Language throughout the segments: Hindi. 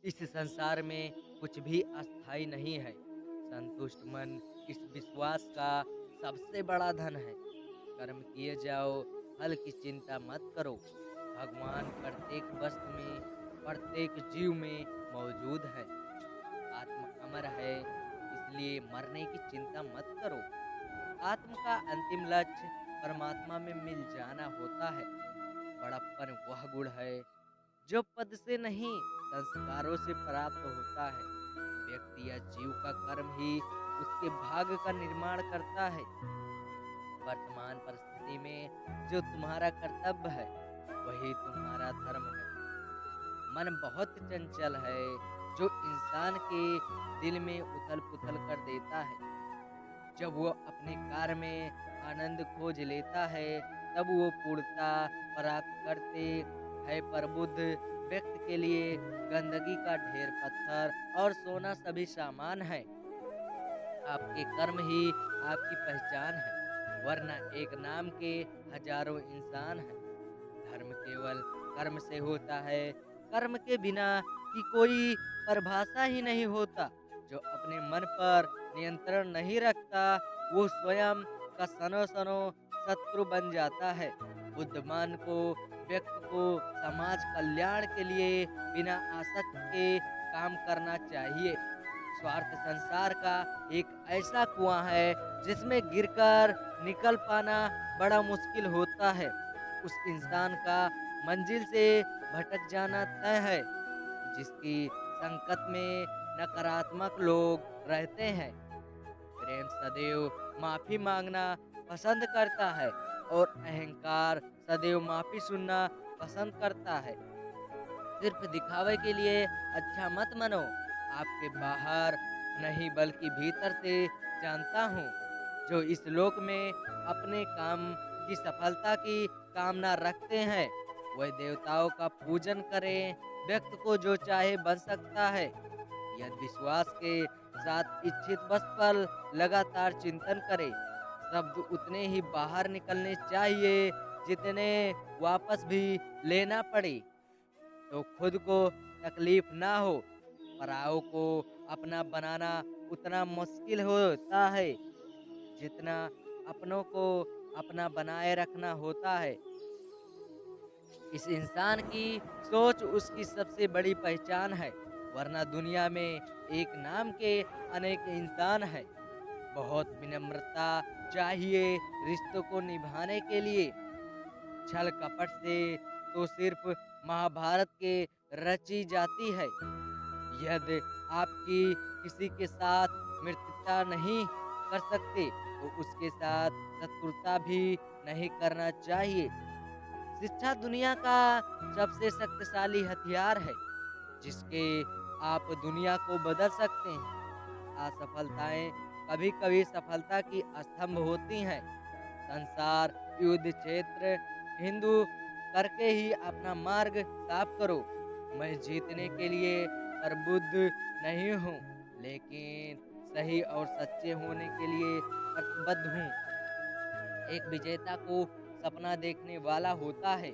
इस संसार में कुछ भी अस्थाई नहीं है। संतुष्ट मन इस विश्वास का सबसे बड़ा धन है। कर्म किए जाओ, फल की चिंता मत करो। भगवान प्रत्येक वस्तु में, प्रत्येक जीव में मौजूद है। आत्मा अमर है, इसलिए मरने की चिंता मत करो। आत्म का अंतिम लक्ष्य परमात्मा में मिल जाना होता है। बड़प्पन वह गुण है जो पद से नहीं, संस्कारों से प्राप्त होता है। व्यक्ति या जीव का कर्म ही उसके भाग्य का निर्माण करता है। वर्तमान परिस्थिति में जो तुम्हारा कर्तव्य है, वही तुम्हारा धर्म है। मन बहुत चंचल है, जो इंसान के दिल में उथल पुथल कर देता है। जब वो अपने कार्य में आनंद खोज लेता है, तब वो पूर्णता प्राप्त करते है। पर बुद्ध व्यक्ति के लिए गंदगी का ढेर, पत्थर और सोना सभी सामान है। आपके कर्म ही आपकी पहचान है, वरना एक नाम के हजारों इंसान हैं। धर्म केवल कर्म से होता है, कर्म के बिना की कोई परिभाषा ही नहीं होता। जो अपने मन पर नियंत्रण नहीं रखता, वो स्वयं का सनो सनो शत्रु बन जाता है। बुद्धिमान को, व्यक्ति को समाज कल्याण के लिए बिना आसक्त के काम करना चाहिए। स्वार्थ संसार का एक ऐसा कुआं है जिसमें गिरकर निकल पाना बड़ा मुश्किल होता है। उस इंसान का मंजिल से भटक जाना तय है जिसकी संगत में नकारात्मक लोग रहते हैं। प्रेम सदैव माफी मांगना पसंद करता है और अहंकार सदैव माफी सुनना पसंद करता है। सिर्फ दिखावे के लिए अच्छा मत मनो। आपके बाहर नहीं बल्कि भीतर से जानता हूँ। जो इस लोक में अपने काम की सफलता की कामना रखते हैं, वह देवताओं का पूजन करें। व्यक्ति को जो चाहे बन सकता है। यदि विश्वास के साथ इच्छित वस्तु पर लगातार चिंतन करे। शब्द उतने ही बाहर निकलने चाहिए जितने वापस भी लेना पड़े। तो खुद को तकलीफ ना हो। पराओं को अपना बनाना उतना मुश्किल होता है जितना अपनों को अपना बनाए रखना होता है। इस इंसान की सोच उसकी सबसे बड़ी पहचान है, वरना दुनिया में एक नाम के अनेक इंसान है। बहुत विनम्रता चाहिए रिश्तों को निभाने के लिए। छल कपट से तो सिर्फ महाभारत के रची जाती है। यदि आपकी किसी के साथ मित्रता नहीं कर सकते, तो उसके साथ शत्रुता भी नहीं करना चाहिए। शिक्षा दुनिया का सबसे शक्तिशाली हथियार है, जिसके आप दुनिया को बदल सकते हैं। असफलताएं कभी-कभी सफलता की स्तंभ होती हैं। संसार, युद्ध क्षेत्र, हिंदू करके ही अपना मार्ग साफ करो। मैं जीतने के लिए प्रबुद्ध नहीं हूँ, लेकिन सही और सच्चे होने के लिए प्रतिबद्ध हूँ। एक विजेता को सपना देखने वाला होता है,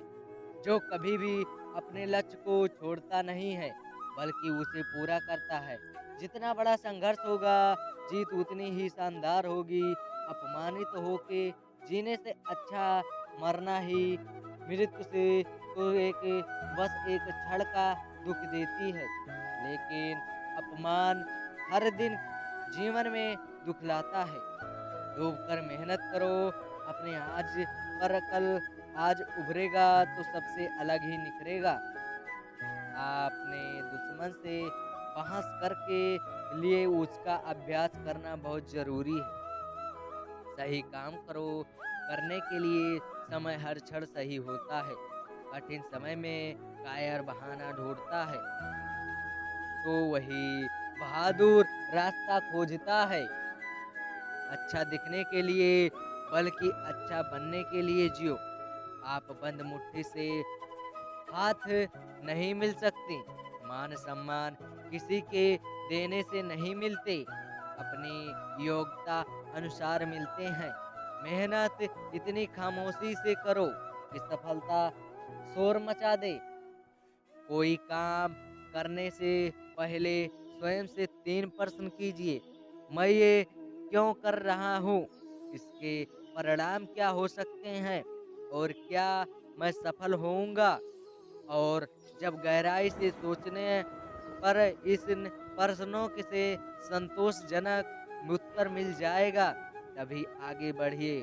जो कभी भी अपने लक्ष्य को छोड़ता नहीं है, बल्कि उसे पूरा करता है। जितना बड़ा संघर्ष होगा, जीत उतनी ही शानदार होगी। अपमानित होके जीने से अच्छा मरना ही। मृत्यु से तो बस एक क्षण का दुख देती है, लेकिन अपमान हर दिन जीवन में दुख लाता है। डूब कर मेहनत करो, अपने आज पर कल आज उभरेगा तो सबसे अलग ही निखरेगा। आपने दुश्मन से बहस करके लिए उसका अभ्यास करना बहुत जरूरी है। सही काम करो, करने के लिए समय हर क्षण सही होता है। कठिन समय में कायर बहाना ढूंढता है, तो वही बहादुर रास्ता खोजता है। अच्छा दिखने के लिए बल्कि अच्छा बनने के लिए जियो। आप बंद मुट्ठी से हाथ नहीं मिल सकते। मान सम्मान किसी के देने से नहीं मिलते, अपनी योग्यता अनुसार मिलते हैं। मेहनत इतनी खामोशी से करो कि सफलता शोर मचा दे। कोई काम करने से पहले स्वयं से 3 प्रश्न कीजिए। मैं ये क्यों कर रहा हूँ? इसके परिणाम क्या हो सकते हैं? और क्या मैं सफल होऊँगा? और जब गहराई से सोचने पर इन प्रश्नों के से संतोषजनक उत्तर मिल जाएगा, तभी आगे बढ़िए।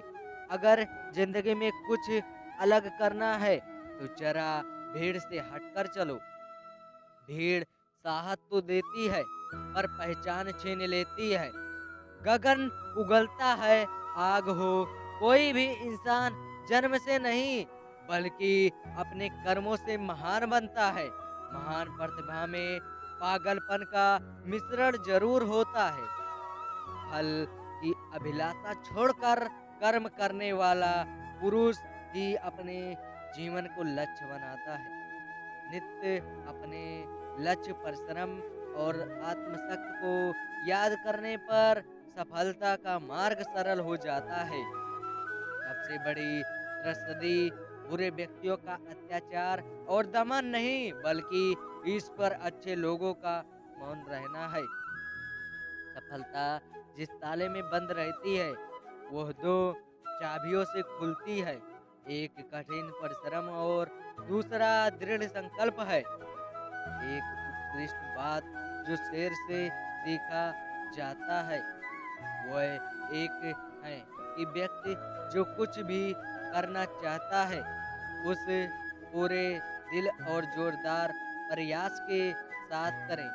अगर जिंदगी में कुछ अलग करना है, तो जरा भीड़ से हटकर चलो। भीड़ साहस तो देती है, पर पहचान छीन लेती है। गगन उगलता है, आग हो, कोई भी इंसान जन्म से नहीं, बल्कि अपने कर्मों से महान बनता है। महान प्रतिभा में पागलपन का मिश्रण जरूर होता है। फल की अभिलाषा छोड़कर कर्म करने वाला पुरुष ही अपने जीवन को लक्ष्य बनाता है। नित्य अपने लक्ष्य, परिश्रम और आत्मशक्ति को याद करने पर सफलता का मार्ग सरल हो जाता है। सबसे बड़ी त्रस्ती बुरे व्यक्तियों का अत्याचार और दमन नहीं, बल्कि इस पर अच्छे लोगों का मौन रहना है। सफलता जिस ताले में बंद रहती है, वह 2 चाबियों से खुलती है। एक कठिन परिश्रम और दूसरा दृढ़ संकल्प है। एक उत्कृष्ट बात जो शेर से सीखा जाता है, वह एक है कि व्यक्ति जो कुछ भी करना चाहता है, उस पूरे दिल और जोरदार प्रयास के साथ करें।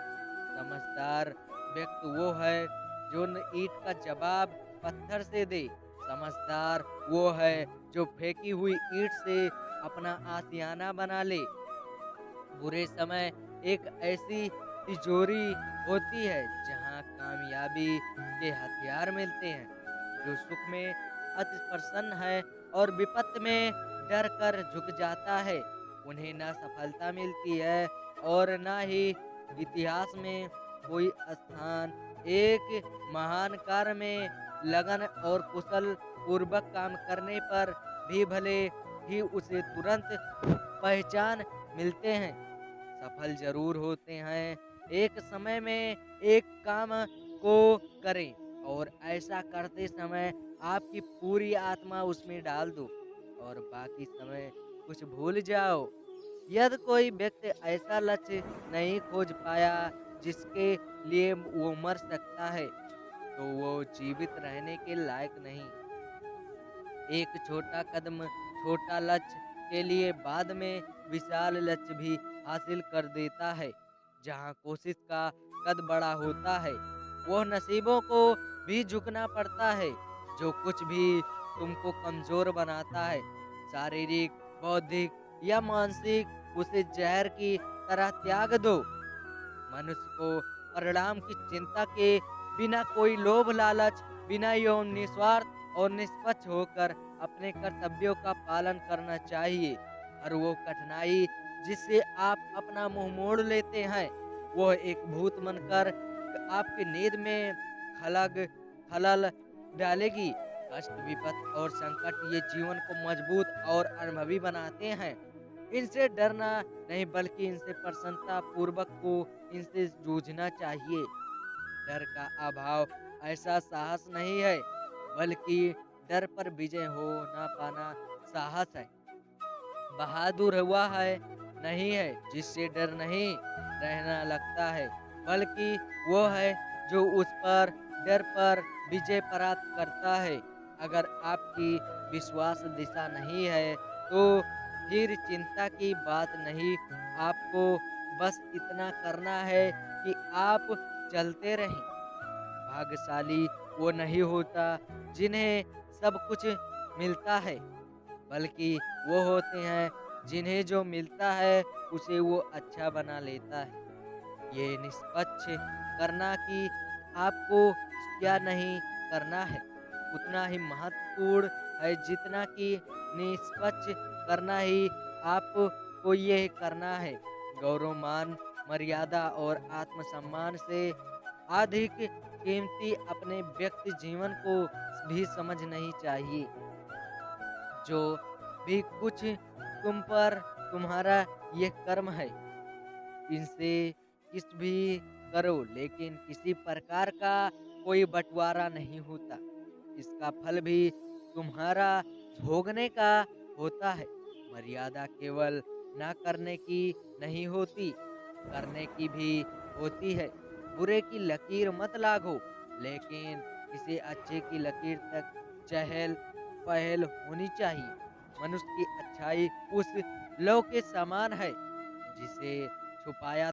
समझदार व्यक्ति वो है जो न ईंट का जवाब पत्थर से दे। समझदार वो है जो फेंकी हुई ईंट से अपना आशियाना बना ले। बुरे समय एक ऐसी तिजोरी होती है जहां कामयाबी के हथियार मिलते हैं। जो सुख में अति प्रसन्न है और विपत्ति में डर कर झुक जाता है, उन्हें ना सफलता मिलती है और ना ही इतिहास में कोई स्थान। एक महान कार्य में लगन और कुशल पूर्वक काम करने पर भी भले ही उसे तुरंत पहचान मिलते हैं, सफल जरूर होते हैं। एक समय में एक काम को करें और ऐसा करते समय आपकी पूरी आत्मा उसमें डाल दो और बाकी समय कुछ भूल जाओ। यदि कोई व्यक्ति ऐसा लक्ष्य नहीं खोज पाया जिसके लिए वो मर सकता है, तो वो जीवित रहने के लायक नहीं। एक छोटा कदम छोटा लक्ष्य के लिए बाद में विशाल लक्ष्य भी हासिल कर देता है। जहाँ कोशिश का कद बड़ा होता है, वह नसीबों को भी झुकना पड़ता है। जो कुछ भी तुमको कमजोर बनाता है, शारीरिक, बौद्धिक या मानसिक, उसे जहर की तरह त्याग दो। मनुष्य को परिणाम की चिंता के बिना, कोई लोभ लालच बिना यौन, निस्वार्थ और निष्पक्ष होकर अपने कर्तव्यों का पालन करना चाहिए। और वो कठिनाई जिससे आप अपना मुंह मोड़ लेते हैं, वह एक भूत बनकर आपकी नींद में खलग खलल डालेगी। कष्ट, विपत और संकट ये जीवन को मजबूत और अनुभवी बनाते हैं। इनसे डरना नहीं, बल्कि इनसे प्रसन्नता पूर्वक को इनसे जूझना चाहिए। डर का अभाव ऐसा साहस नहीं है, बल्कि डर पर विजय हो ना पाना साहस है। बहादुर हुआ है नहीं है जिससे डर नहीं रहना लगता है, बल्कि वो है जो उस पर डर पर विजय प्राप्त करता है। अगर आपकी विश्वास दिशा नहीं है, तो फिर चिंता की बात नहीं। आपको बस इतना करना है कि आप चलते रहें। भाग्यशाली वो नहीं होता जिन्हें सब कुछ मिलता है, बल्कि वो होते हैं जिन्हें जो मिलता है उसे वो अच्छा बना लेता है। ये निष्पक्ष करना कि आपको क्या नहीं करना है, उतना ही महत्वपूर्ण है जितना कि निष्पक्ष करना ही आपको ये करना है। गौरव, मान, मर्यादा और आत्मसम्मान से अधिक कीमती अपने व्यक्ति जीवन को भी समझ नहीं चाहिए। जो भी कुछ तुम पर तुम्हारा ये कर्म है, इनसे किस भी करो, लेकिन किसी प्रकार का कोई बंटवारा नहीं होता। इसका फल भी तुम्हारा भोगने का होता है। मर्यादा केवल ना करने की नहीं होती, करने की भी होती है। बुरे की लकीर मत लागो, लेकिन किसी अच्छे की लकीर तक चहल पहल होनी चाहिए। मनुष्य की अच्छाई उस लौ के समान है जिसे छुपाया